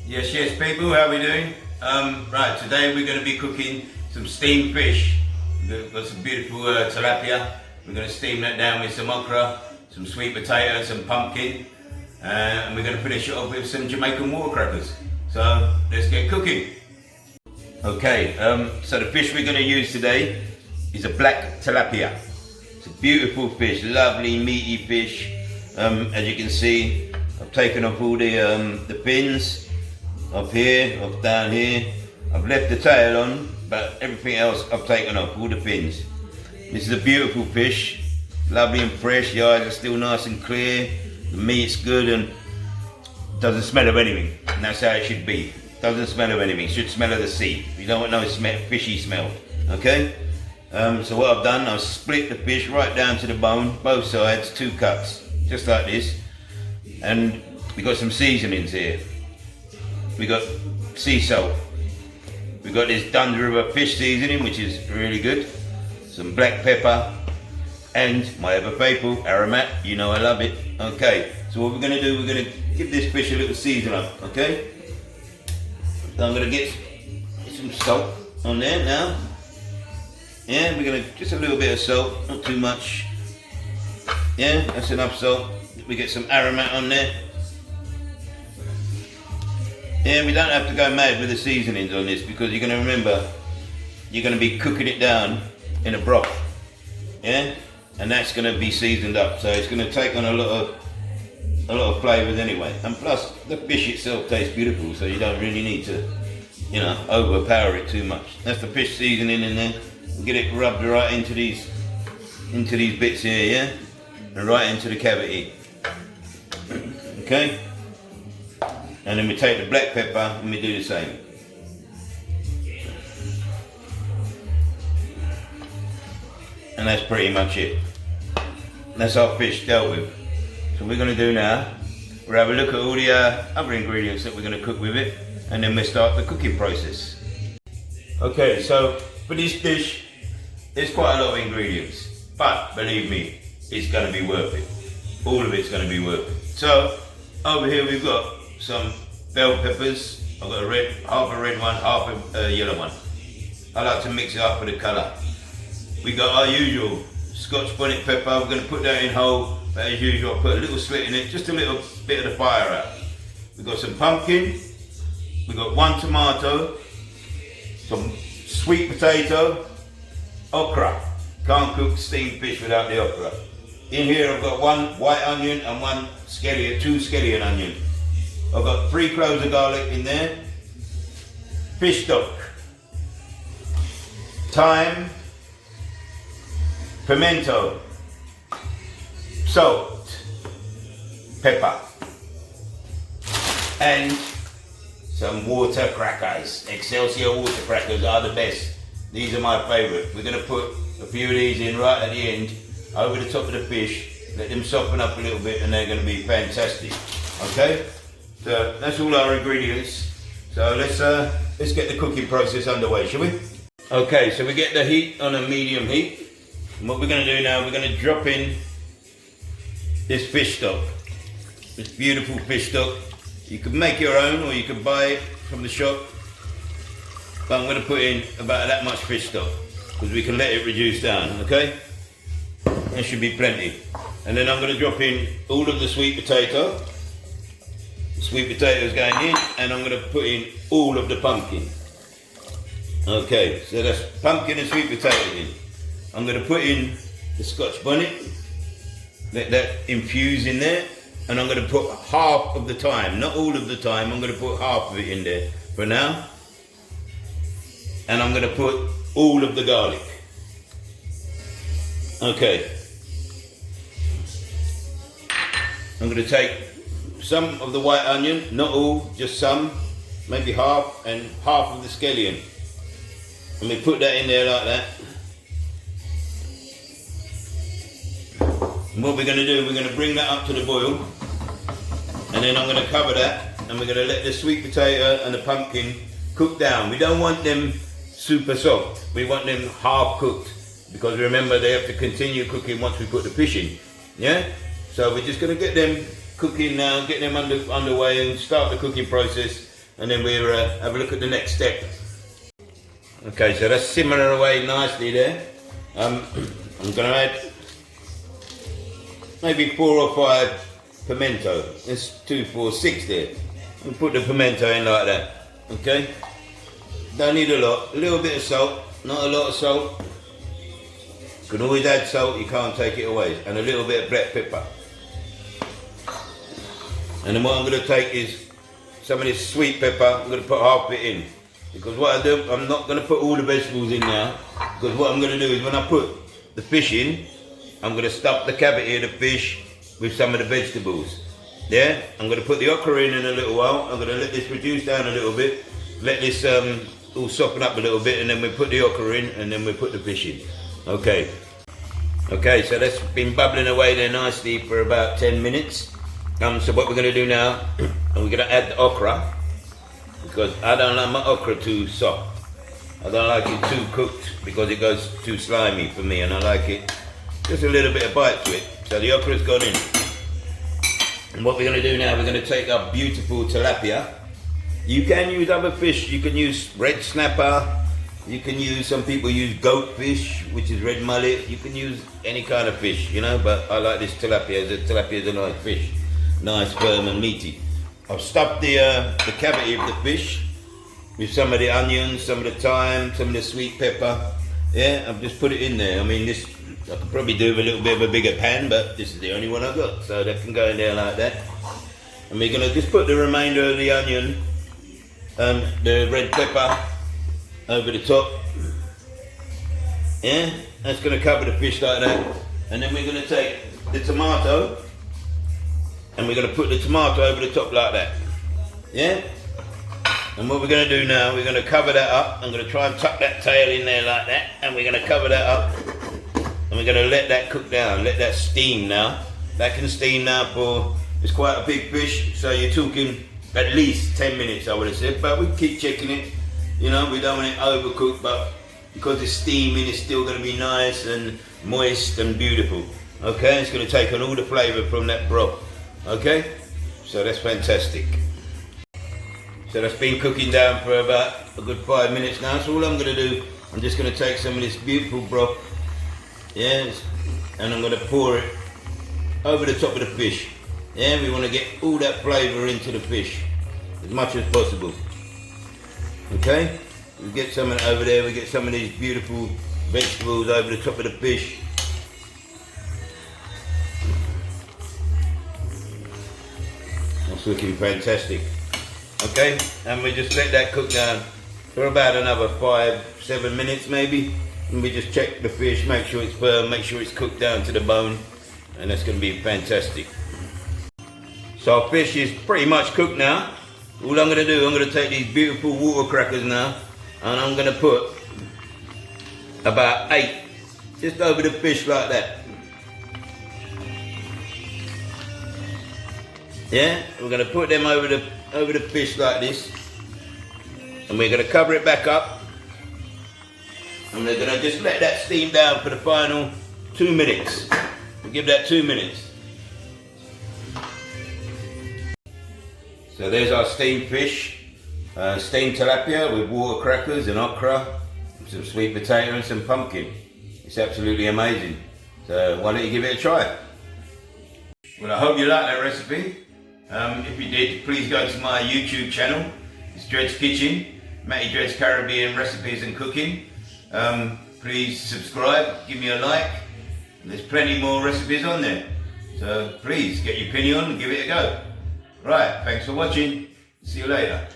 Yes, people, how are we doing? Right, today we're going to be cooking some steamed fish. We've got some beautiful tilapia. We're going to steam that down with some okra, some sweet potato, some pumpkin, and we're going to finish it off with some Jamaican water crackers. So let's get cooking. Okay, so the fish we're going to use today is a black tilapia. It's a beautiful fish, lovely meaty fish. As you can see, I've taken off all the fins. Up here, up down here. I've left the tail on, but everything else I've taken off, all the fins. This is a beautiful fish, lovely and fresh. The eyes are still nice and clear. The meat's good and doesn't smell of anything. And that's how it should be. Doesn't smell of anything. Should smell of the sea. You don't want no fishy smell. Okay? So what I've done, I've split the fish right down to the bone, both sides, 2 cuts, just like this. And we've got some seasonings here. We got sea salt. We got this Duns River fish seasoning, which is really good. Some black pepper, and my ever faithful aromat. You know I love it. Okay, so what we're gonna do, we're gonna give this fish a little season up. Okay. So I'm gonna get some salt on there now. Yeah, we're gonna just a little bit of salt, not too much. Yeah, that's enough salt. We get some aromat on there. Yeah, we don't have to go mad with the seasonings on this because you're going to remember you're going to be cooking it down in a broth, yeah, and that's going to be seasoned up, so it's going to take on a lot of flavours anyway. And plus, the fish itself tastes beautiful, so you don't really need to, overpower it too much. That's the fish seasoning in there. We'll get it rubbed right into these bits here, yeah, and right into the cavity. Okay. And then we take the black pepper and we do the same. And that's pretty much it. That's our fish dealt with. So what we're going to do now, we'll have a look at all the other ingredients that we're going to cook with it, and then we'll start the cooking process. Okay, so for this dish, there's quite a lot of ingredients, but believe me, it's going to be worth it. All of it's going to be worth it. So over here we've got some bell peppers. I've got half a red one, half a yellow one. I like to mix it up for the colour. We got our usual Scotch bonnet pepper. We're going to put that in whole, but as usual I put a little slit in it, just a little bit of the fire out. We've got some pumpkin, we've got 1 tomato, some sweet potato, okra. Can't cook steamed fish without the okra. In here I've got 1 white onion and 2 scallion onion. I've got 3 cloves of garlic in there, fish stock, thyme, pimento, salt, pepper, and some water crackers. Excelsior water crackers are the best. These are my favourite. We're going to put a few of these in right at the end, over the top of the fish, let them soften up a little bit, and they're going to be fantastic. Okay? So that's all our ingredients. So let's get the cooking process underway, shall we? Okay, so we get the heat on a medium heat. And what we're going to do now, we're going to drop in this fish stock. This beautiful fish stock. You can make your own or you can buy it from the shop. But I'm going to put in about that much fish stock because we can let it reduce down, okay? There should be plenty. And then I'm going to drop in all of the sweet potato. Sweet potatoes going in, and I'm going to put in all of the pumpkin. Okay, so that's pumpkin and sweet potato in. I'm going to put in the Scotch bonnet, let that infuse in there, and I'm going to put half of the thyme, not all of the thyme, I'm going to put half of it in there for now. And I'm going to put all of the garlic. Okay. I'm going to take some of the white onion, not all, just some, maybe half, and half of the scallion. And we put that in there like that. And what we're going to do, we're going to bring that up to the boil, and then I'm going to cover that, and we're going to let the sweet potato and the pumpkin cook down. We don't want them super soft, we want them half cooked, because remember they have to continue cooking once we put the fish in. Yeah? So we're just going to get them cooking now, get them underway and start the cooking process. and then we'll have a look at the next step. Okay, so that's simmering away nicely there. I'm going to add maybe 4 or 5 pimento. That's 2, 4, 6 there. And put the pimento in like that. Okay? Don't need a lot. A little bit of salt, not a lot of salt. You can always add salt, you can't take it away. And a little bit of black pepper. And then what I'm going to take is some of this sweet pepper. I'm going to put half of it in. Because what I do, I'm not going to put all the vegetables in now. Because what I'm going to do is when I put the fish in, I'm going to stuff the cavity of the fish with some of the vegetables. Yeah? I'm going to put the okra in a little while. I'm going to let this reduce down a little bit. Let this all soften up a little bit, and then we put the okra in, and then we put the fish in. Okay. Okay, so that's been bubbling away there nicely for about 10 minutes. So what we're going to do now, we're going to add the okra. Because I don't like my okra too soft. I don't like it too cooked because it goes too slimy for me, and I like it just a little bit of bite to it. So the okra's gone in. And what we're going to do now, we're going to take our beautiful tilapia. You can use other fish. You can use red snapper. You can use, some people use goat fish, which is red mullet. You can use any kind of fish, you know, but I like this tilapia. The tilapia is a nice fish. Nice, firm and meaty. I've stuffed the cavity of the fish with some of the onions, some of the thyme, some of the sweet pepper. Yeah, I've just put it in there. I mean, this, I could probably do with a little bit of a bigger pan, but this is the only one I've got. So that can go in there like that. And we're gonna just put the remainder of the onion and the red pepper over the top. Yeah, that's gonna cover the fish like that. And then we're gonna take the tomato, and we're going to put the tomato over the top like that. Yeah? And what we're going to do now, we're going to cover that up. I'm going to try and tuck that tail in there like that. And we're going to cover that up. And we're going to let that cook down, let that steam now. That can steam now for, it's quite a big fish, so you're talking at least 10 minutes, I would have said. But we keep checking it. You know, we don't want it overcooked, but because it's steaming, it's still going to be nice and moist and beautiful. Okay? It's going to take on all the flavour from that broth. Okay, so that's fantastic. So that's been cooking down for about a good 5 minutes now. So all I'm going to do, I'm just going to take some of this beautiful broth, yes, and I'm going to pour it over the top of the fish. Yeah, we want to get all that flavour into the fish as much as possible. Okay, we get some of it over there. We get some of these beautiful vegetables over the top of the fish. It's looking fantastic. Okay, and we just let that cook down for about another 5-7 minutes maybe. And we just check the fish, make sure it's firm, make sure it's cooked down to the bone, and that's going to be fantastic. So our fish is pretty much cooked now. All I'm going to do, I'm going to take these beautiful water crackers now, and I'm going to put about 8 just over the fish like that. Yeah, we're going to put them over the fish like this, and we're going to cover it back up, and we're going to just let that steam down for the final 2 minutes. We'll give that 2 minutes. So there's our steamed fish, steamed tilapia with water crackers and okra, some sweet potato and some pumpkin. It's absolutely amazing. So why don't you give it a try? Well, I hope you like that recipe. If you did, please go to my YouTube channel. It's Dred's Kitchen, Matty Dred's Caribbean Recipes and Cooking. Please subscribe, give me a like. There's plenty more recipes on there. So please get your penny on and give it a go. Right, thanks for watching. See you later.